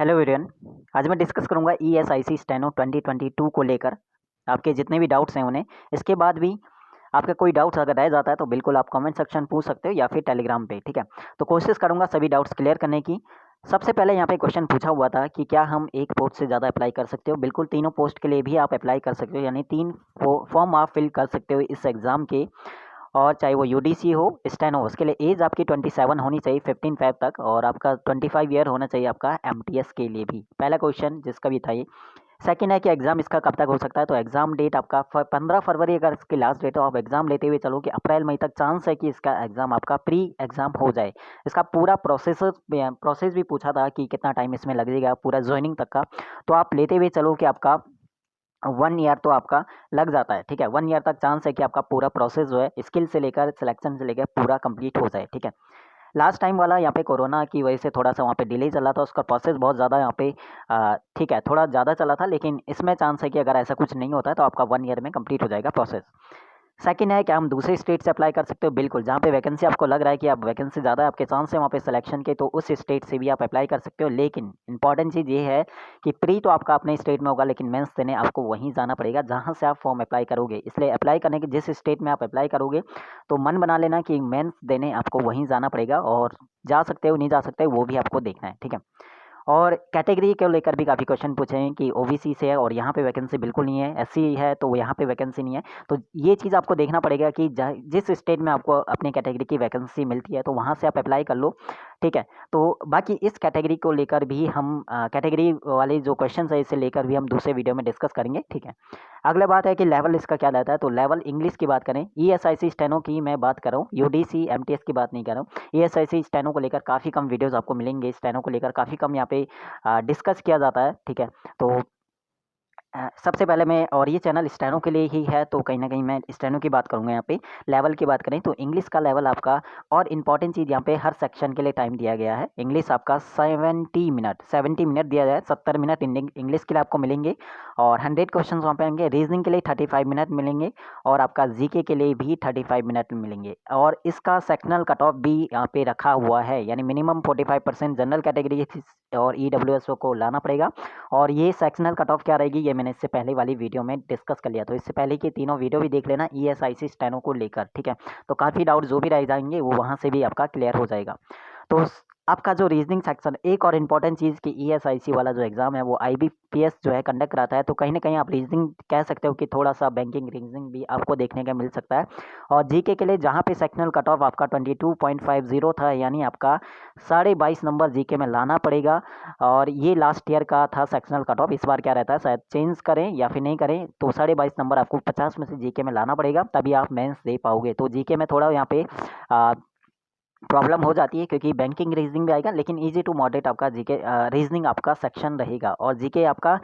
Hello everyone. आज मैं discuss करूंगा ईएसआईसी स्टेनो 2022 को लेकर। आपके जितने भी डाउट्स हैं उन्हें, इसके बाद भी आपका कोई डाउट्स अगर रह जाता है तो बिल्कुल आप कमेंट सेक्शन पूछ सकते हो या फिर टेलीग्राम पे। ठीक है, तो कोशिश करूंगा सभी डाउट्स क्लियर करने की। सबसे पहले यहाँ पे क्वेश्चन पूछा हुआ था कि क्या हम एक पोस्ट से ज़्यादा अप्लाई कर सकते हो। बिल्कुल, तीनों पोस्ट के लिए भी आप अप्लाई कर सकते हो, यानी तीन फॉर्म आप फिल कर सकते हो इस एग्ज़ाम के। और चाहे वो यूडीसी हो, स्टेनो हो, उसके लिए एज आपकी 27 होनी चाहिए 15 फेब तक, और आपका 25 ईयर होना चाहिए आपका एमटीएस के लिए भी। पहला क्वेश्चन जिसका भी था ये। सेकंड है कि एग्जाम इसका कब तक हो सकता है, तो एग्जाम डेट आपका 15 फरवरी अगर इसकी लास्ट डेट हो, आप एग्जाम लेते हुए चलो कि अप्रैल मई तक चांस है कि इसका एग्जाम आपका प्री एग्जाम हो जाए। इसका पूरा प्रोसेस भी पूछा था कि कितना टाइम इसमें लगेगा पूरा ज्वाइनिंग तक का, तो आप लेते हुए चलो कि आपका 1 ईयर तो आपका लग जाता है। ठीक है, 1 ईयर तक चांस है कि आपका पूरा प्रोसेस जो है स्किल से लेकर सिलेक्शन से लेकर पूरा कंप्लीट हो जाए। ठीक है, लास्ट टाइम वाला यहाँ पे कोरोना की वजह से थोड़ा सा वहाँ पे डिले चला था, उसका प्रोसेस बहुत ज़्यादा यहाँ पे ठीक है थोड़ा ज़्यादा चला था, लेकिन इसमें चांस है कि अगर ऐसा कुछ नहीं होता है तो आपका 1 ईयर में कंप्लीट हो जाएगा प्रोसेस। सेकंड है, क्या हम दूसरे स्टेट से अप्लाई कर सकते हो? बिल्कुल, जहाँ पे वैकेंसी आपको लग रहा है कि आप वैकेंसी ज़्यादा है, आपके चांस है वहाँ पे सिलेक्शन के, तो उस स्टेट से भी आप अप्लाई कर सकते हो। लेकिन इंपॉर्टेंट चीज़ ये है कि प्री तो आपका अपने स्टेट में होगा, लेकिन मेंस देने आपको वहीं जाना पड़ेगा जहाँ से आप फॉर्म अप्लाई करोगे। इसलिए अप्लाई करने के जिस स्टेट में आप अप्लाई करोगे तो मन बना लेना कि मेंस देने आपको वहीं जाना पड़ेगा, और जा सकते हो नहीं जा सकते वो भी आपको देखना है। ठीक है, और कैटेगरी को लेकर भी काफ़ी क्वेश्चन पूछे हैं कि ओबीसी से है और यहाँ पे वैकेंसी बिल्कुल नहीं है, एससी है तो यहाँ पे वैकेंसी नहीं है। तो ये चीज़ आपको देखना पड़ेगा कि जिस स्टेट में आपको अपनी कैटेगरी की वैकेंसी मिलती है तो वहाँ से आप अप्लाई कर लो। ठीक है, तो बाकी इस कैटेगरी को लेकर भी हम कैटेगरी वाले जो क्वेश्चन है इसे लेकर भी हम दूसरे वीडियो में डिस्कस करेंगे। ठीक है, अगला बात है कि लेवल इसका क्या रहता है, तो लेवल इंग्लिश की बात करें, ईएसआईसी स्टेनो की मैं बात कर रहा हूँ, यूडीसी एमटीएस की बात नहीं कर रहा हूँ। ईएसआईसी स्टेनो को लेकर काफ़ी कम वीडियोस आपको मिलेंगे, स्टेनो को लेकर काफ़ी कम यहाँ पे डिस्कस किया जाता है। ठीक है, तो सबसे पहले मैं, और ये चैनल स्टेनो के लिए ही है तो कहीं न कहीं मैं स्टेनो की बात करूँगा यहाँ पे। लेवल की बात करें तो इंग्लिश का लेवल आपका, और इम्पॉर्टेंट चीज़ यहाँ पे हर सेक्शन के लिए टाइम दिया गया है। इंग्लिश आपका 70 मिनट दिया जाए, 70 मिनट इंग्लिश के लिए आपको मिलेंगे, और 100 क्वेश्चंस वहाँ पे आएँगे। रीजनिंग के लिए 35 मिनट मिलेंगे, और आपका जीके के लिए भी 35 मिनट मिलेंगे। और इसका सेक्शनल कट ऑफ भी यहाँ पे रखा हुआ है, यानी मिनिमम 45% जनरल कैटेगरी और ईडब्ल्यूएसओ को लाना पड़ेगा। और ये सेक्शनल कट ऑफ क्या रहेगी ये मैंने इससे पहले वाली वीडियो में डिस्कस कर लिया, तो इससे पहले की तीनों वीडियो भी देख लेना ईएसआईसी स्टेनो को लेकर। ठीक है, तो काफ़ी डाउट जो भी रह जाएंगे वो वहाँ से भी आपका क्लियर हो जाएगा। तो आपका जो रीजनिंग सेक्शन, एक और इम्पॉर्टेंट चीज़ कि ईएसआईसी वाला जो एग्ज़ाम है वो आईबीपीएस जो है कंडक्ट कराता है, तो कहीं ना कहीं आप रीजनिंग कह सकते हो कि थोड़ा सा बैंकिंग रीजनिंग भी आपको देखने का मिल सकता है। और जीके के लिए जहाँ पे सेक्शनल कट ऑफ आपका 22.50 था, यानी आपका 22.5 नंबर जीके में लाना पड़ेगा। और ये लास्ट ईयर का था सेक्शनल कट ऑफ, इस बार क्या रहता है शायद चेंज करें या फिर नहीं करें, तो 22.5 नंबर आपको 50 में से जीके में लाना पड़ेगा, तभी आप मेंस दे पाओगे। तो जीके में थोड़ा यहाँ पे प्रॉब्लम हो जाती है क्योंकि बैंकिंग रीजनिंग भी आएगा, लेकिन इजी टू मॉडरेट आपका जीके रीजनिंग आपका सेक्शन रहेगा, और जीके आपका।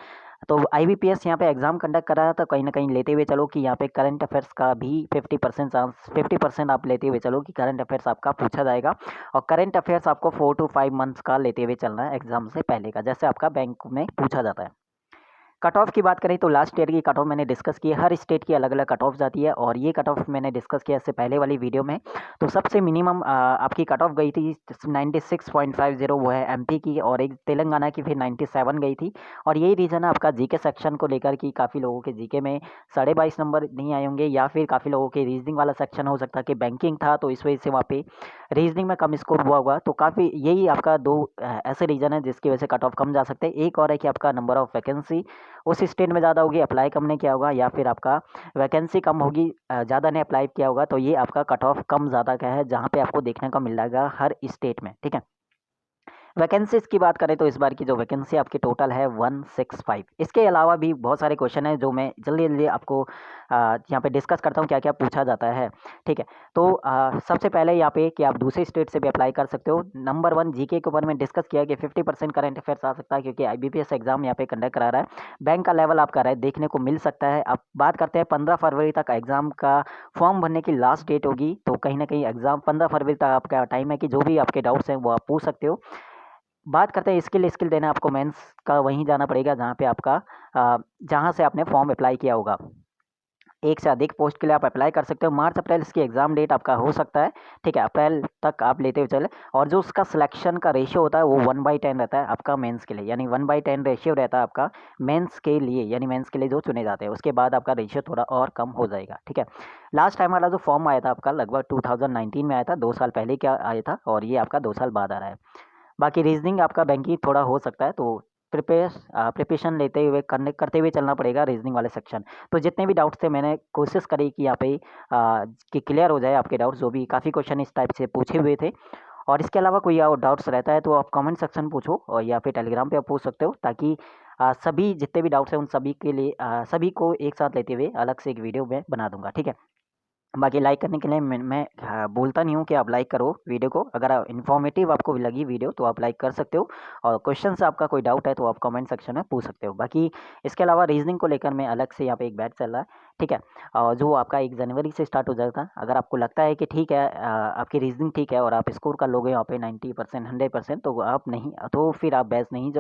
तो आईबीपीएस यहाँ पे एग्जाम कंडक्ट कर रहा है, तो कहीं ना कहीं लेते हुए चलो कि यहाँ पे करंट अफेयर्स का भी 50% आप लेते हुए चलो कि करंट अफेयर्स आपका पूछा जाएगा। और करंट अफेयर्स आपको 4 to 5 मंथ्स का लेते हुए चलना है एग्जाम से पहले का, जैसे आपका बैंक में पूछा जाता है। कट ऑफ की बात करें तो लास्ट ईयर की कट ऑफ मैंने डिस्कस की है, हर स्टेट की अलग अलग कट ऑफ जाती है, और ये कट ऑफ मैंने डिस्कस किया इससे पहले वाली वीडियो में। तो सबसे मिनिमम आपकी कट ऑफ गई थी 96.50, वो है एमपी की, और एक तेलंगाना की फिर 97 गई थी। और यही रीज़न है आपका जीके सेक्शन को लेकर कि काफ़ी लोगों के जीके में 22.5 नंबर नहीं आए होंगे, या फिर काफ़ी लोगों के रीजनिंग वाला सेक्शन हो सकता है कि बैंकिंग था तो इस वजह से वहाँ पे रीजनिंग में कम स्कोर हुआ होगा। तो काफ़ी यही आपका दो ऐसे रीज़न है जिसकी वजह से कट ऑफ कम जा सकते हैं। एक और है कि आपका नंबर ऑफ वैकेंसी उस स्टेट में ज़्यादा होगी, अप्लाई कम ने किया होगा, या फिर आपका वैकेंसी कम होगी, ज़्यादा ने अप्लाई किया होगा, तो ये आपका कट ऑफ कम ज़्यादा का है जहाँ पे आपको देखने को मिल जाएगा हर स्टेट में। ठीक है, वैकेंसीज की बात करें तो इस बार की जो वैकेंसी आपकी टोटल है 165। इसके अलावा भी बहुत सारे क्वेश्चन हैं जो मैं जल्दी जल्दी आपको यहाँ पे डिस्कस करता हूँ क्या क्या पूछा जाता है। ठीक है, तो सबसे पहले यहाँ पे कि आप दूसरे स्टेट से भी अप्लाई कर सकते हो। नंबर 1 जीके के ऊपर में डिस्कस किया कि 50% करंट अफेयर्स आ सकता है, क्योंकि आईबीपीएस एग्जाम यहाँ पे कंडक्ट करा रहा है। बैंक का लेवल आपका रहा है देखने को मिल सकता है। अब बात करते हैं 15 फरवरी तक एग्जाम का फॉर्म भरने की लास्ट डेट होगी, तो कहीं ना कहीं एग्जाम 15 फरवरी तक आपका टाइम है कि जो भी आपके डाउट्स हैं वो आप पूछ सकते हो। बात करते हैं स्किल, स्किल देना आपको मेंस का वहीं जाना पड़ेगा जहाँ पे आपका जहाँ से आपने फॉर्म अप्लाई किया होगा। एक से अधिक पोस्ट के लिए आप अप्लाई कर सकते हो। मार्च अप्रैल इसकी एग्ज़ाम डेट आपका हो सकता है, ठीक है, अप्रैल तक आप लेते हुए चले। और जो उसका सिलेक्शन का रेशियो होता है वो 1/10 रहता है आपका मेंस के लिए, यानी 1/10 रेशियो रहता है आपका मेंस के लिए, यानी मेंस के लिए जो चुने जाते हैं। उसके बाद आपका रेशियो थोड़ा और कम हो जाएगा, ठीक है। लास्ट टाइम वाला जो फॉर्म आया था आपका लगभग 2019 में आया था, 2 साल पहले क्या आया था, और ये आपका 2 साल बाद आ रहा है। बाकी रीजनिंग आपका बैंकिंग थोड़ा हो सकता है, तो प्रिपरेशन लेते हुए करते हुए चलना पड़ेगा रीजनिंग वाले सेक्शन। तो जितने भी डाउट्स थे मैंने कोशिश करी कि यहाँ पे कि क्लियर हो जाए आपके डाउट्स, जो भी काफ़ी क्वेश्चन इस टाइप से पूछे हुए थे। और इसके अलावा कोई और डाउट्स रहता है तो आप कमेंट सेक्शन पूछो, और या फिर टेलीग्राम पे आप पूछ सकते हो, ताकि सभी जितने भी डाउट्स हैं उन सभी के लिए सभी को एक साथ लेते हुए अलग से एक वीडियो में बना दूंगा, ठीक है। बाकी लाइक करने के लिए मैं बोलता नहीं हूँ कि आप लाइक करो वीडियो को। अगर इन्फॉर्मेटिव आपको लगी वीडियो तो आप लाइक कर सकते हो, और क्वेश्चन से आपका कोई डाउट है तो आप कमेंट सेक्शन में पूछ सकते हो। बाकी इसके अलावा रीजनिंग को लेकर मैं अलग से यहाँ पे एक बैच चल रहा है, ठीक है, और जो आपका 1 जनवरी से स्टार्ट हो जाएगा। अगर आपको लगता है कि ठीक है आपकी रीजनिंग ठीक है और आप स्कोर कर लोगे यहाँ पे 90% 100%, तो आप नहीं, तो फिर आप बैच नहीं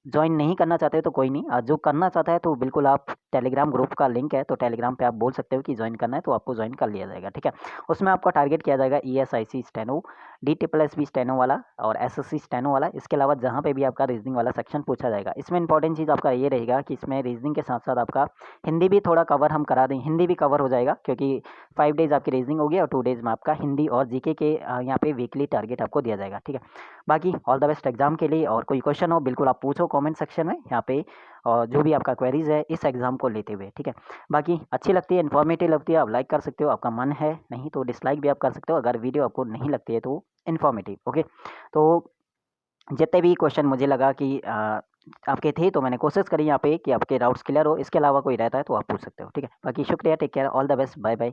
ज्वाइन नहीं करना चाहते तो कोई नहीं, जो करना चाहता है तो बिल्कुल आप टेलीग्राम ग्रुप का लिंक है, तो टेलीग्राम पे आप बोल सकते हो कि ज्वाइन करना है, तो आपको ज्वाइन कर लिया जाएगा, ठीक है। उसमें आपका टारगेट किया जाएगा ESIC स्टेनो, DSSB स्टेनो वाला और SSC स्टेनो वाला। इसके अलावा जहाँ पे भी आपका रीजनिंग वाला सेक्शन पूछा जाएगा, इसमें इंपॉर्टेंट चीज़ आपका ये रहेगा कि इसमें रीजनिंग के साथ साथ आपका हिंदी भी थोड़ा कवर हम करा दें, हिंदी भी कवर हो जाएगा, क्योंकि 5 डेज़ आपकी रीजनिंग होगी और 2 डेज़ में आपका हिंदी और जीके के यहाँ पे वीकली टारगेट आपको दिया जाएगा, ठीक है। बाकी ऑल द बेस्ट एग्जाम के लिए, और कोई क्वेश्चन हो बिल्कुल आप पूछो कमेंट सेक्शन में यहाँ पे, और जो भी आपका क्वेरीज है इस एग्ज़ाम को लेते हुए, ठीक है। बाकी अच्छी लगती है, इन्फॉर्मेटिव लगती है, आप लाइक कर सकते हो, आपका मन है, नहीं तो डिसलाइक भी आप कर सकते हो अगर वीडियो आपको नहीं लगती है तो इन्फॉर्मेटिव, ओके। तो जितने भी क्वेश्चन मुझे लगा कि आपके थे, तो मैंने कोशिश करी यहाँ पे कि आपके डाउट्स क्लियर हो। इसके अलावा कोई रहता है तो आप पूछ सकते हो, ठीक है। बाकी शुक्रिया, take care, all the best, bye bye.